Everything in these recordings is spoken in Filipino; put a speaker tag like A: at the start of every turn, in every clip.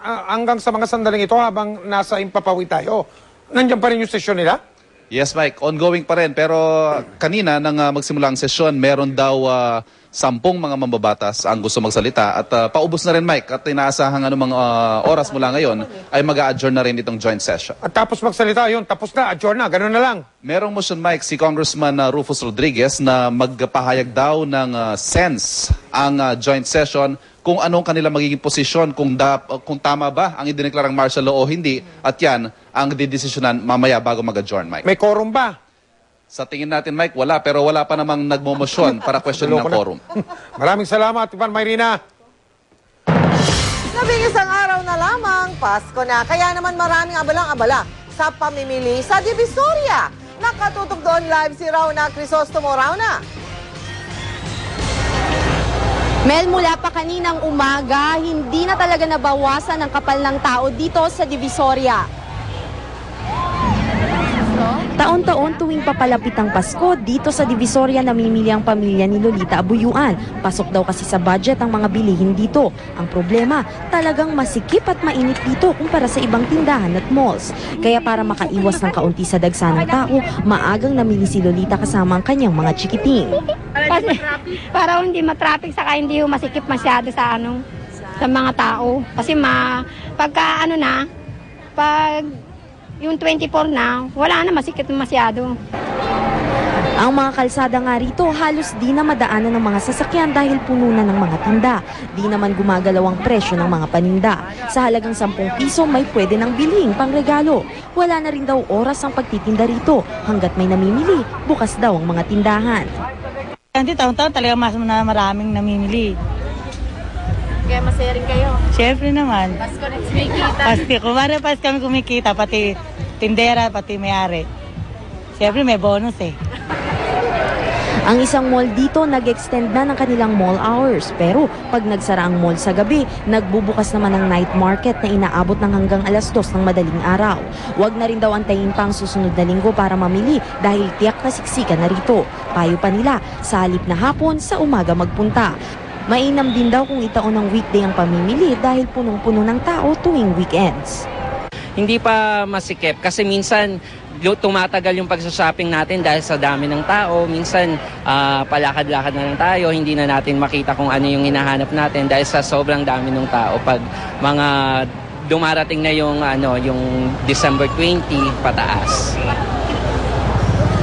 A: hanggang sa mga sandaling ito habang nasa Impapawi tayo, nandiyan pa rin yung sesyon nila?
B: Yes, Mike. Ongoing pa rin. Pero kanina, nang magsimula ang sesyon, meron daw 10 mga mambabatas ang gusto magsalita. At paubos na rin, Mike. At inaasahan mga oras mula ngayon ay mag-a-adjourn na rin itong joint session.
A: At tapos magsalita yun, tapos na, adjourn na, gano'n na lang.
B: Merong motion, Mike, si Congressman Rufus Rodriguez na magpahayag daw ng sense ang joint session kung anong kanila magiging posisyon, kung tama ba ang idineklarang martial law o hindi. At yan ang didesisyonan mamaya bago mag-adjourn, Mike.
A: May quorum ba?
B: Sa tingin natin, Mike, wala. Pero wala pa namang nagmomosyon para question ng quorum.
A: Maraming salamat, Ivan Mayrina.
C: Labing isang araw na lamang, Pasko na. Kaya naman maraming abalang-abala sa pamimili sa Divisoria. Nakatutok doon live si Rowna Crisostomo. Rowna.
D: Mel, mula pa kaninang umaga, hindi na talaga nabawasan ang kapal ng tao dito sa Divisoria. Taon-taon tuwing papalapit ang Pasko, dito sa Divisoria namimili ang pamilya ni Lolita Abuyuan. Pasok daw kasi sa budget ang mga bilihin dito. Ang problema, talagang masikip at mainit dito kumpara sa ibang tindahan at malls. Kaya para makaiwas ng kaunti sa dagsa ng tao, maagang namili si Lolita kasama ang kanyang mga chikiting.
E: Para hindi matraffic, saka hindi masikip masyado sa mga tao. Kasi pagka pag yung 24 na, wala na masikip masyado.
D: Ang mga kalsada nga rito halos di na madaanan ng mga sasakyan dahil puno na ng mga tinda. Di naman gumagalaw ang presyo ng mga paninda. Sa halagang 10 piso may pwede ng bilhin pang regalo. Wala na rin daw oras ang pagtitinda rito. Hanggat may namimili, bukas daw ang mga tindahan.
F: Hindi, taon-taon talaga mas na maraming namimili.
D: Kaya masaya rin kayo?
F: Siyempre naman.
D: Pasko na kumikita.
F: Kumare Pasko kami kumikita, pati tindera, pati may-ari. Siyempre may bonus eh.
D: Ang isang mall dito nag-extend na ng kanilang mall hours. Pero pag nagsara ang mall sa gabi, nagbubukas naman ang night market na inaabot ng hanggang alas 2 ng madaling araw. Huwag na rin daw antayin pa ang susunod na linggo para mamili dahil tiyak na siksikan na rito. Payo pa nila, sa halip na hapon, sa umaga magpunta. Mainam din daw kung itaon ng weekday ang pamimili dahil punong-puno ng tao tuwing weekends.
G: Hindi pa masikip kasi minsan tumatagal yung pagsashopping natin dahil sa dami ng tao. Minsan palakad-lakad na lang tayo, hindi na natin makita kung ano yung hinahanap natin dahil sa sobrang dami ng tao. Pag mga dumarating na yung December 20 pataas.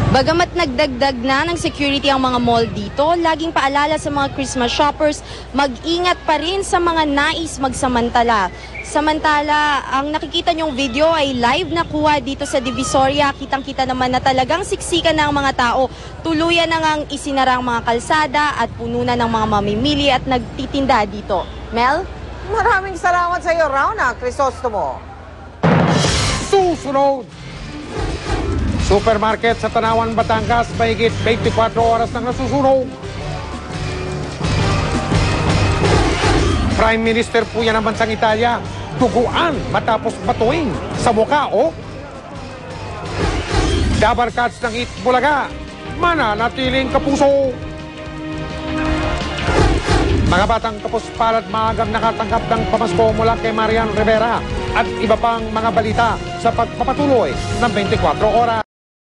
D: Bagamat nagdagdag na ng security ang mga mall dito, laging paalala sa mga Christmas shoppers, mag-ingat pa rin sa mga nais magsamantala. Samantala, ang nakikita nyong video ay live na kuha dito sa Divisoria. Kitang-kita naman na talagang siksikan na ang mga tao. Tuluyan na ngang isinara ang mga kalsada at puno na ng mga mamimili at nagtitinda dito. Mel?
C: Maraming salamat sa iyo, Rowna Crisostomo.
A: Susunod! Supermarket sa Tanawan, Batangas, mahigit 24 oras nang nasusunog. Prime Minister po yan ng bansang Italia, duguan matapos batuing sa mukha, Dabar Cats ng Itbulaga, mananatiling kapuso. Mga batang kapuspalad maagang nakatanggap ng pamasko mula kay Marian Rivera at iba pang mga balita sa pagpapatuloy ng 24 oras.